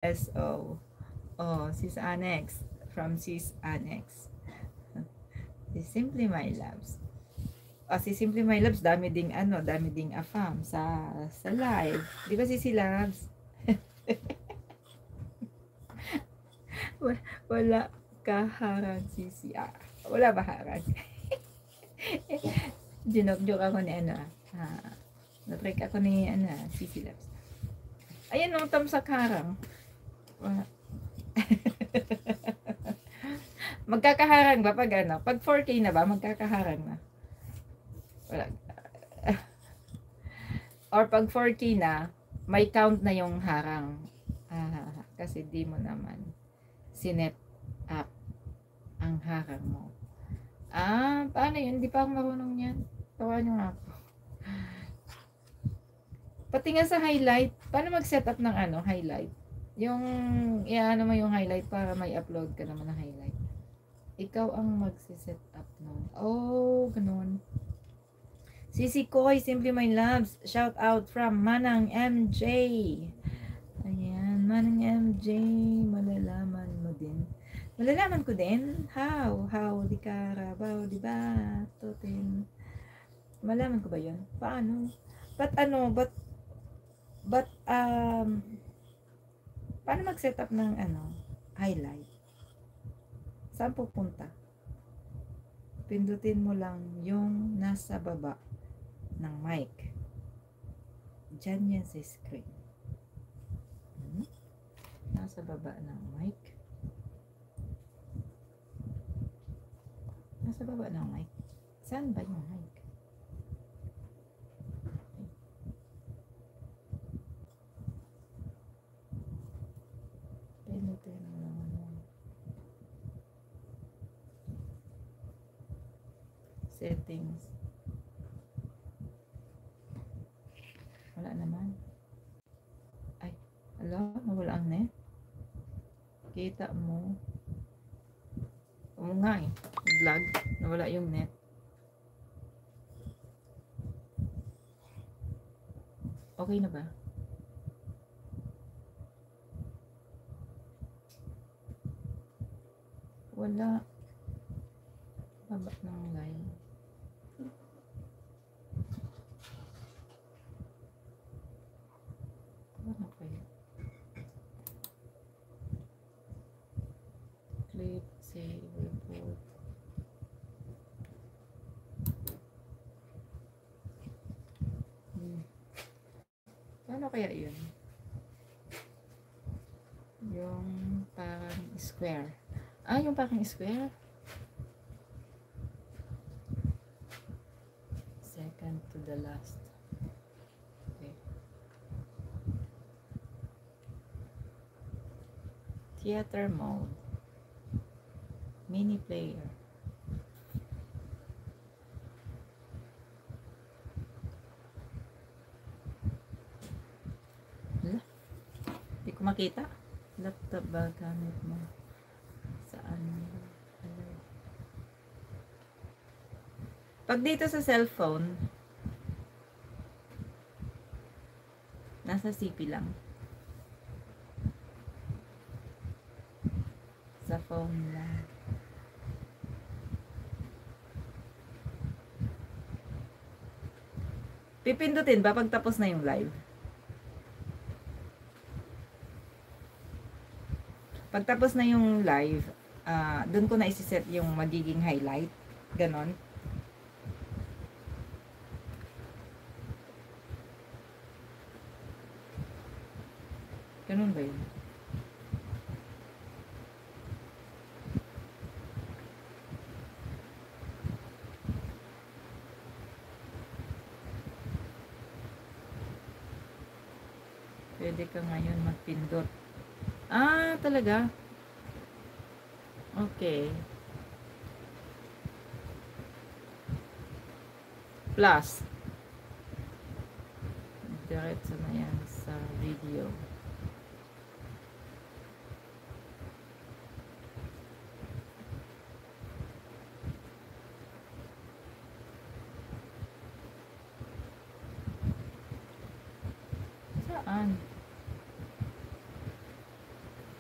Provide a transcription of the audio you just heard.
SO. Oh, Sis Annex. From Sis Annex. Si Simply My Loves. Si Simply My Loves, dami ding afam sa live. Di ba si Loves? Wala kaharang sisi. Wala ba harang? Joke ako ni na-trick ako ni Sisi Loves. Ayan ang tamsak harang. Magkakaharang ba pag Pag 4K na ba, magkakaharang na? Wala. Or pag 4K na, may count na yung harang. Kasi di mo naman sinet up ang harang mo. Paano yun? Di pa ako marunong yan. Tawa nyo nga ako. Pati nga sa highlight, paano mag-set up ng highlight? Yung, mo yung highlight para may upload ka naman ng highlight. Ikaw ang mag-set up nun. Oh, ganun. Sisi Koy, Simply My Loves. Shout out from Manang MJ. Ayan, Manang MJ. Malalaman mo din. Malalaman ko din. How? Di karabaw, di ba? Totin. Malaman ko ba yun? Paano? Paano mag-set up ng highlight? Saan pupunta? Pindutin mo lang yung nasa baba ng mic. Diyan yan sa screen. Nasa baba ng mic. Nasa baba ng mic. Saan ba yung mic? Pindutin mo lang settings. Wala naman. Ay, nawala ang net. Kita mo. Nga vlog. Nawala yung net. Okay na ba? Wala. Baba ng line. Ano kaya? Clip, save, report. Paano kaya yun? Yung parang square. Yung parang square. Second to the last. Okay. Theater mode. Mini player. Hindi ko makita. Laptop ba gamit mo? Saan? Pag dito sa cellphone, nasa CP lang. Sa phone lang. Pipindutin ba pag tapos na yung live? Pag tapos na yung live, doon ko na isi-set yung magiging highlight. Ganon. Ganon ba yun? Pwede ka ngayon magpindot. Talaga? Okay. Plus. Diretso na yan sa video. Saan?